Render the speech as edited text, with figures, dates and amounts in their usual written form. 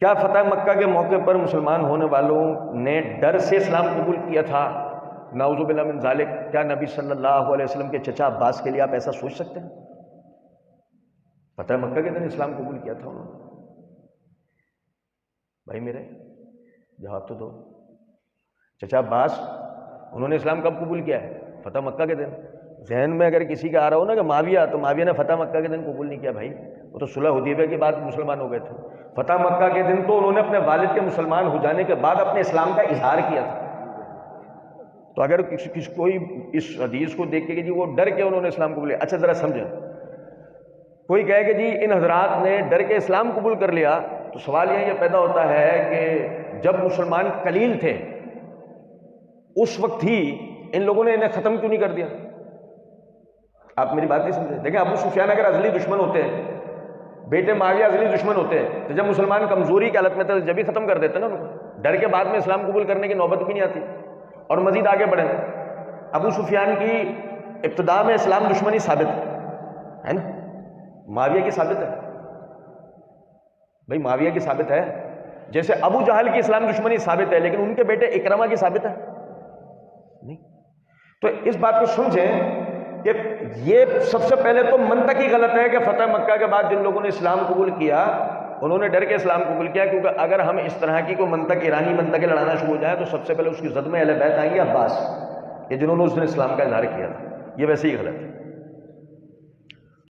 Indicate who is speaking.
Speaker 1: کیا فتح مکہ کے موقع پر مسلمان ہونے والوں نے ڈر سے اسلام قبول کیا تھا؟ نعوذ باللہ من ذالک۔ کیا نبی صلی اللہ علیہ وسلم کے چچا عباس کے لیے آپ ایسا سوچ سکتے ہیں؟ فتح مکہ کے دن اسلام قبول کیا تھا انہوں نے۔ بھائی میرے جواب تو دو۔ چچا عباس انہوں نے اسلام کب قبول کیا ہے؟ فتح مکہ کے دن۔ ذہن میں اگر کسی کا آ رہا ہو نا کہ معاویہ، تو معاویہ نے فتح مکہ کے دن قبول نہیں کیا بھائی، وہ تو صلح حدیبیہ کے بعد مسلمان ہو گئے تھے۔ فتح مکہ کے دن تو انہوں نے اپنے والد کے مسلمان ہو جانے کے بعد اپنے اسلام کا اظہار کیا تھا۔ تو اگر کوئی اس حدیث کو دیکھ کے کہ جی وہ ڈر کے انہوں نے اسلام قبول کیا، اچھا ذرا سمجھیں، کوئی کہے کہ جی ان حضرات نے ڈر کے اسلام قبول کر لیا، تو سوال یہ پیدا ہوتا ہے کہ جب مسلمان قلیل تھے اس وقت ہی ان لوگوں نے انہیں ختم کیوں نہیں کر دیا؟ آپ میری بات نہیں سمجھے؟ دیکھیں ابو سفیان اگر ازلی دشمن ہوتے ہیں، بیٹے معاویہ ازلی دشمن ہوتے ہیں، تو جب مسلمان کمزوری کی حالت میں تھے جب ہی ختم کر دیتے نا ان کو، ڈر کے بعد میں اسلام قبول کرنے کی نوبت بھی نہیں آتی۔ اور مزید آگے بڑھیں، ابو سفیان کی ابتدا میں اسلام دشمنی ثابت ہے نا، معاویہ کی ثابت ہے بھائی، معاویہ کی ثابت ہے، جیسے ابو جہل کی اسلام دشمنی ثابت ہے، لیکن ان کے بیٹے اکرمہ کی ثابت ہے نہیں۔ تو اس بات کو سمجھیں کہ یہ سب سے پہلے تو منطقی غلط ہے کہ فتح مکہ کے بعد جن لوگوں نے اسلام قبول کیا انہوں نے ڈر کے اسلام قبول کیا، کیونکہ اگر ہم اس طرح کی کوئی منطق ایرانی منطقیں لڑانا شروع ہو جائیں تو سب سے پہلے اس کی زد میں اہل بیت آئیں گے عباس، کہ جنہوں نے اس دن اسلام کا اظہار کیا تھا۔ یہ ویسے ہی غلط ہے۔